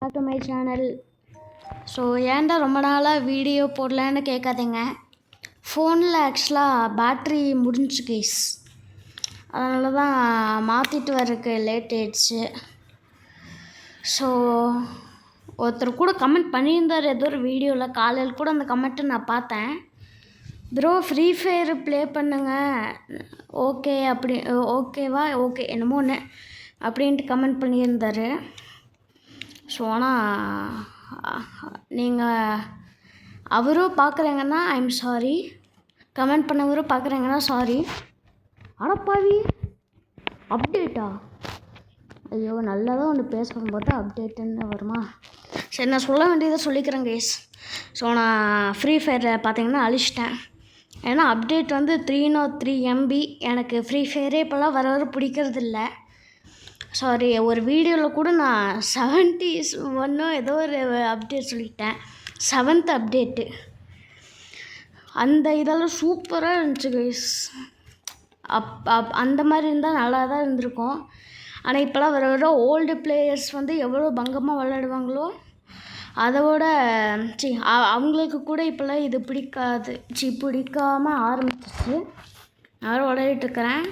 Back to my channel. So ஏன்டா ரொம்ப நாளாக வீடியோ போடலான்னு கேட்காதீங்க. ஃபோனில் ஆக்சுவலாக பேட்ரி முடிஞ்சு கேஸ், அதனால தான் மாற்றிட்டு வரக்கு லேட் ஆயிடுச்சு. ஸோ ஒருத்தர் கூட கமெண்ட் பண்ணியிருந்தார் ஏதோ ஒரு வீடியோவில், காலையில் கூட அந்த கமெண்ட்டை நான் பார்த்தேன். ப்ரோ ஃப்ரீ ஃபயர் ப்ளே பண்ணுங்க, ஓகே அப்படி ஓகேவா ஓகே என்னமோ ஒன்று அப்படின்ட்டு கமெண்ட் பண்ணியிருந்தார். ஸோ ஆனால் நீங்கள் அவரும் பார்க்குறீங்கன்னா ஐம் சாரி, கமெண்ட் பண்ணவரும் பார்க்குறீங்கன்னா சாரி. அடப்பாவி, அப்டேட்டா? ஐயோ, நல்லதாக ஒன்று பேசும் போது அப்டேட்டுன்னு வருமா? சரி, நான் சொல்ல வேண்டியதை சொல்லிக்கிறேன் கேஸ். ஸோ நான் ஃப்ரீ ஃபயரில் பார்த்தீங்கன்னா அழிச்சிட்டேன். ஏன்னா அப்டேட் வந்து 303 MB. எனக்கு ஃப்ரீ ஃபயரே இப்போல்லாம் வர வர பிடிக்கிறதில்ல. சாரி, ஒரு வீடியோவில் கூட நான் 71 ஏதோ ஒரு அப்டேட் சொல்லிட்டேன். 7th update. அந்த இதெல்லாம் சூப்பராக இருந்துச்சு கைஸ். அந்த மாதிரி இருந்தால் நல்லா தான் இருந்திருக்கும். ஆனால் இப்போலாம் வர வர ஓல்டு பிளேயர்ஸ் வந்து எவ்வளோ பங்கமாக விளையாடுவாங்களோ அதோட அவங்களுக்கு கூட இப்போல்லாம் இது பிடிக்காமல் ஆரம்பிச்சிச்சு. நான் விளையாடிட்டுருக்கிறேன்.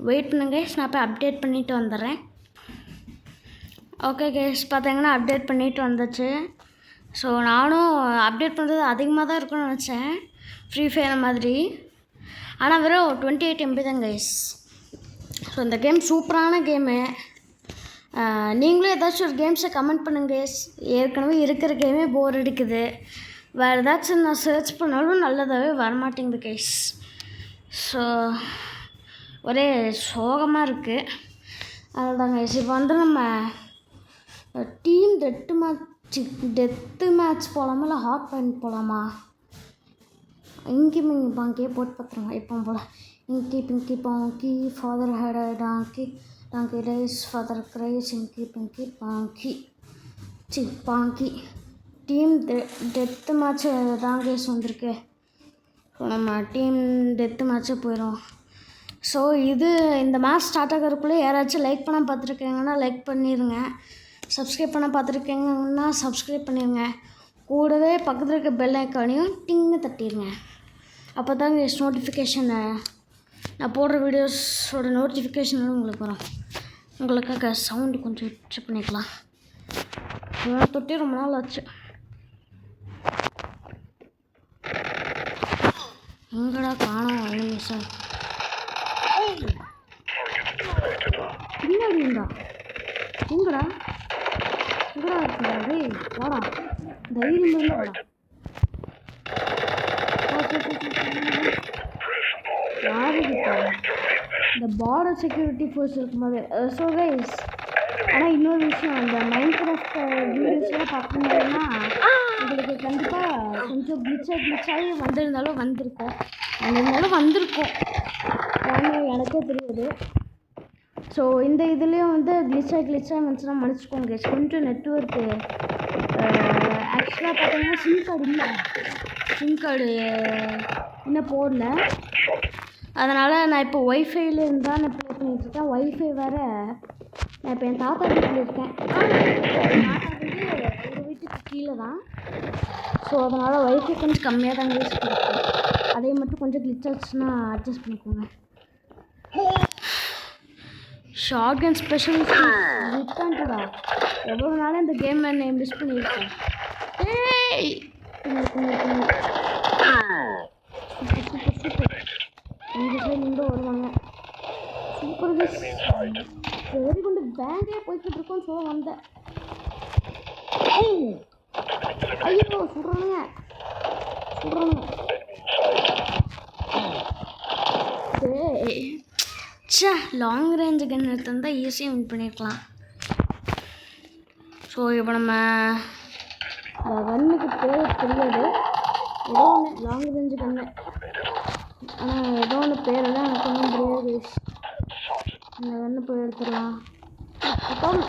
வெயிட் பண்ணுங்க, நான் போய் அப்டேட் பண்ணிவிட்டு வந்துடுறேன். ஓகே கேஸ், பார்த்தீங்கன்னா அப்டேட் பண்ணிவிட்டு வந்துச்சு. ஸோ நானும் அப்டேட் பண்ணுறது அதிகமாக தான் இருக்குன்னு நினச்சேன் ஃப்ரீ ஃபயர் மாதிரி. ஆனால் வெறும் 28 MB தான் கைஸ். ஸோ இந்த கேம் சூப்பரான கேமு. நீங்களும் ஏதாச்சும் ஒரு கேம்ஸை கமெண்ட் பண்ணுங்க கைஸ். ஏற்கனவே இருக்கிற கேமே போர் அடிக்குது. வேறு ஏதாச்சும் நான் சர்ச் பண்ணாலும் நல்லதாகவே வரமாட்டேங்குது கைஸ். ஸோ ஒரே சோகமாக இருக்குது. அதுதான் கைஸ். இப்போ வந்து நம்ம டீம் டெத்து மேட்ச் போகலாமா இல்லை ஹாட் பாயிண்ட் போகலாமா? இங்கி மிங்கி பாங்கியே போட்டு பார்த்துருங்க எப்போ போல். Inky pinky ponky father had donkey donkey rice father cries inky pinky ponky ponky. Team death match தான் கேஸ் வந்திருக்கு. ஸோ நம்ம டீம் டெத்து மேட்ச்சே போயிடும். ஸோ இந்த மேட்ச் ஸ்டார்ட் ஆகிறதுக்குள்ளே யாராச்சும் லைக் பண்ண பார்த்துருக்கீங்கன்னா லைக் பண்ணிடுங்க. சப்ஸ்கிரைப் பண்ண பார்த்துருக்கீங்கன்னா சப்ஸ்கிரைப் பண்ணிடுங்க. கூடவே பக்கத்தில் இருக்க பெல் ஐக்கானையும் டிங்கு தட்டிடுங்க. அப்போ தாங்க நோட்டிஃபிகேஷனை நான் போடுற வீடியோஸோட நோட்டிஃபிகேஷன் உங்களுக்கு வரும். உங்களுக்காக சவுண்டு கொஞ்சம் செக் பண்ணிக்கலாம். தொட்டி ரொம்ப நாள் ஆச்சு. எங்கடா காணோம் என்ன சார்? பின்னாடிங்களா? எங்கடா இருக்குடா? டேய் வாடா, தைரியம் இருந்தா வாடா. யாருக்கிட்ட இந்த பார்டர் செக்யூரிட்டி ஃபோர்ஸ் இருக்கும்போது. ஸோ கைஸ், ஆனால் இன்னொரு விஷயம், இந்த மைன்கிராஃப்ட் வீடியோஸ்லாம் பார்க்கும்போதுன்னா உங்களுக்கு கண்டிப்பாக கொஞ்சம் கிளிச்சாகி வந்திருந்தாலும் வந்திருக்கும். ஏன்னா எனக்கே தெரியாது. ஸோ இந்த இதுலேயும் வந்து கிளிச்சாக வந்துச்சுன்னா மன்னிச்சுக்கோங்க. கொஞ்சம் நெட்ஒர்க்கு ஆக்சுவலாக பார்த்தீங்கன்னா சிம் கார்டு இன்னும் போடல. அதனால் நான் இப்போ ஒய்ஃபைல இருந்தால் நான் ப்ளே பண்ணிகிட்ருக்கேன். ஒய்ஃபை வேறு நான் இப்போ என் தாத்தா வீட்டில் இருக்கேன். தாத்தா வீடு எங்கள் வீட்டுக்கு கீழே தான். ஸோ அதனால் ஒய்ஃபை கொஞ்சம் கம்மியாக தான் யூஸ் பண்ணிருக்கேன். அதே மட்டும் கொஞ்சம் கிளிச் ஆச்சுன்னா அட்ஜஸ்ட் பண்ணிக்கோங்க. ஷார்ட் கன் ஸ்பெஷல் ரிட்டன்டா. எவ்வளோ நாளும் இந்த கேம் நான் மிஸ் பண்ணியிருக்கேன். ஏய் சூப்பர். எங்கள் சைடு நின்று வருவாங்க. Super case. சரி கொண்டு பேங்கே போய்கிட்டு இருக்கோம். ஸோ வந்தேன். ஐயோ சொல்கிறானுங்க. லாங் ரேஞ்சு கன் எடுத்துருந்தால் ஈஸியாக வின் பண்ணியிருக்கலாம். ஸோ இப்போ நம்ம கன்னுக்கு பேர் தெரியாது, ஏதோ ஒன்று லாங் ரேஞ்சு கன்னு. ஆனால் ஏதோ ஒன்று பேரெல்லாம் எனக்கு ஒன்றும் தெரியாது. இந்த கன்று போய் எடுத்துடலாம். அப்புறம்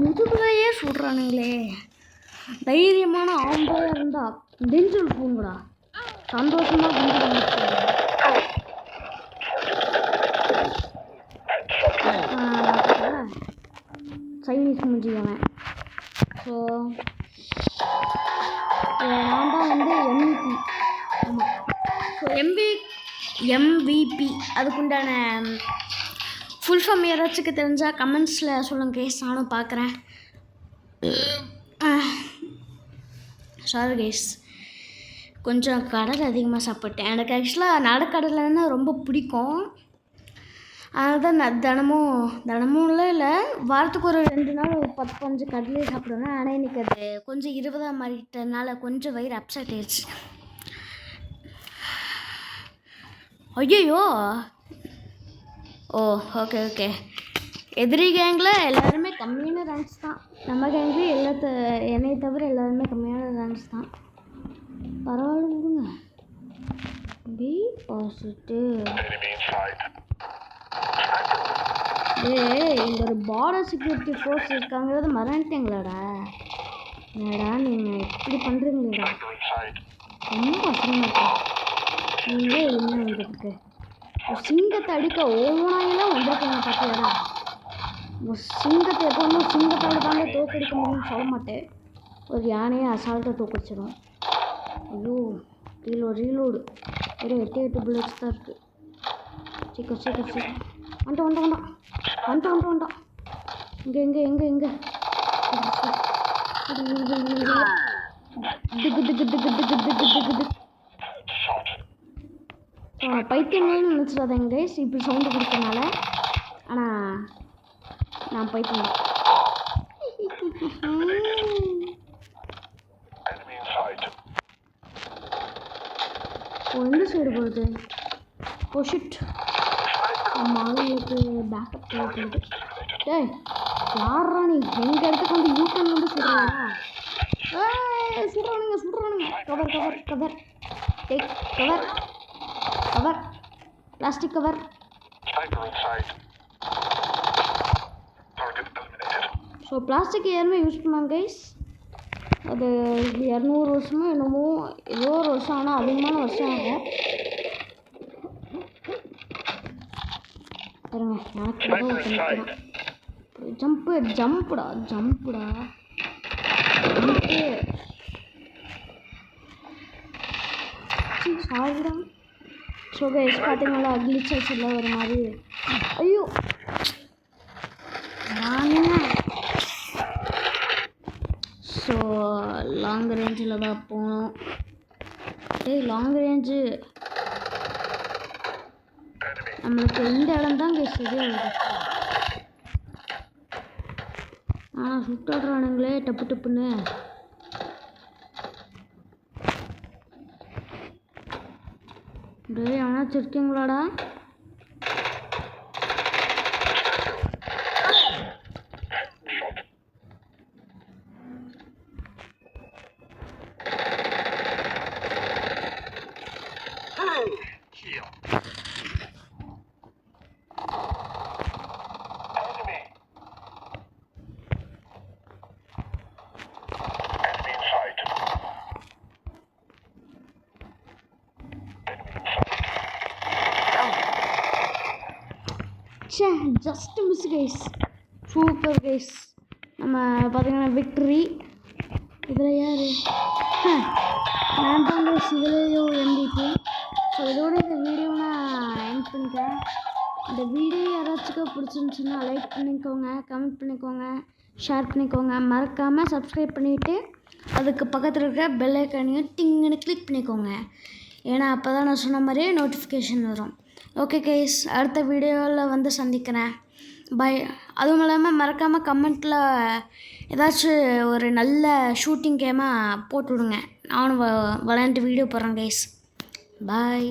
முதுகுலையே சொல்கிறானுங்களே. தைரியமான ஆம்பளையாக இருந்தால் டெஞ்சல் பூங்குடா, சந்தோஷமாக குண்டு சைனீஸ் முடிஞ்சுக்குவேன். ஸோ நான் தான் வந்து MVP. ஆமாம். ஸோ MVP அதுக்குண்டான ஃபுல் ஃபார்ம் யாராச்சுக்கு தெரிஞ்சால் கமெண்ட்ஸில் சொல்லுங்கள் கைஸ், நானும் பார்க்குறேன். சாரி கைஸ், கொஞ்சம் கடலை அதிகமாக சாப்பிட்டேன். எனக்கு ஆக்சுவலாக நடுக்கடலைன்னா ரொம்ப பிடிக்கும். அதுதான் நான் தினமும்லாம் இல்லை, வாரத்துக்கு ஒரு 2 நாள் ஒரு 10-15 கடலையே சாப்பிடுவேன். ஆனால் இன்றைக்கி அது கொஞ்சம் 20 மாறிட்டதுனால கொஞ்சம் வயிறு அப்செட் ஆயிடுச்சு. ஐயோ ஓ ஓகே. எதிரி கேங்கில் எல்லாருமே கம்மியான ரேங்க்ஸ் தான். நம்ம கேங்லேயும் என்னை தவிர எல்லாருமே கம்மியான ரேங்க்ஸ் தான். பரவாயில்ல விடுங்க. Be positive. இங்கே ஒரு பார்டர் செக்யூரிட்டி ஃபோர்ஸ் இருக்காங்கிறது மறந்துட்டீங்களாடா? என்னடா நீங்கள் இப்படி பண்ணுறீங்களா? ரொம்ப அசிங்கமாக இருக்கு. நீங்களே என்ன வந்துருக்கு? ஒரு சிங்கத்தை அடிக்க ஓனாயெல்லாம் வந்திருக்கீங்க பார்த்தியாடா? ஒரு சிங்கத்தை எப்போவுமே சிங்கத்தோடு தாங்க தோக்கடிக்க முடியும்னு சொல்ல மாட்டேன். ஒரு யானையை அசால்ட்டாக தோக்கடிச்சிடும். ஐயோ ரீலோடு வெறும் 8 புல்லட்ஸ் தான் இருக்குது. சீக்கிரம் வந்துட்டான். இங்கே பைத்தியங்கள்னு நினச்சிடாதேங்க கைஸ் இப்படி சவுண்டு கொடுத்தனால. ஆனால் நான் பைத்தியம் தான். எந்த சைடு போகுது? ஓ ஷிட், மாலுக்கு பேக்கப் தேவைப்படுது. டேய் யாரா நீ எங்கள் இடத்துக்கு வந்து யூட்டன் வந்து சொல்கிறாங்க? சுடுறானுங்க. Cover take cover plastic cover. So plastic யாருமே யூஸ் பண்ணாங்க கைஸ். அது 200 வருஷமோ என்னமோ ஏதோ ஒரு வருஷம், ஆனால் அதிகமான வருஷம் ஆகும். பாருங்க எனக்கு பண்ணிக்கிறேன். ஜம்புடா சாரிடா. ஸோ கைஸ் பார்த்தீங்களா கிளிச்சஸ் எல்லாம் ஒரு மாதிரி. ஐயோ ஸோ லாங் ரேஞ்சில் தான் போகணும். லாங் ரேஞ்சு நம்மளுக்கு இந்த இடம் தான் கைஸ் சரியாக. ஆனால் சுட்டாடுறானுங்களே டப்புன்னு. டேய் எவனாச்சும் இருக்கீங்களாடா? Just miss guys. Super guys. நம்ம பார்த்தீங்கன்னா விக்ட்ரி. இதில் யார்? நான் தான் கைஸ் இதில் MVP. ஸோ இதோட இந்த வீடியோ நான் எண்ட் பண்ணிக்கிறேன். இந்த வீடியோ யாராச்சும் பிடிச்சிருந்துச்சுன்னா லைக் பண்ணிக்கோங்க, கமெண்ட் பண்ணிக்கோங்க, ஷேர் பண்ணிக்கோங்க. மறக்காமல் சப்ஸ்கிரைப் பண்ணிவிட்டு அதுக்கு பக்கத்தில் இருக்கிற பெல் ஐக்கானையும் டிங்குன்னு கிளிக் பண்ணிக்கோங்க. ஏன்னா அப்போ தான் நான் சொன்ன மாதிரியே நோட்டிஃபிகேஷன் வரும். ஓகே கைஸ், அடுத்த வீடியோவில் வந்து சந்திக்கிறேன். பை. அதுவும் இல்லாமல் மறக்காமல் கமெண்ட்டில் ஏதாச்சும் ஒரு நல்ல ஷூட்டிங் கேமாக போட்டு விடுங்க. நானும் விளையாண்டு வீடியோ போடுறேன் கைஸ். பாய்.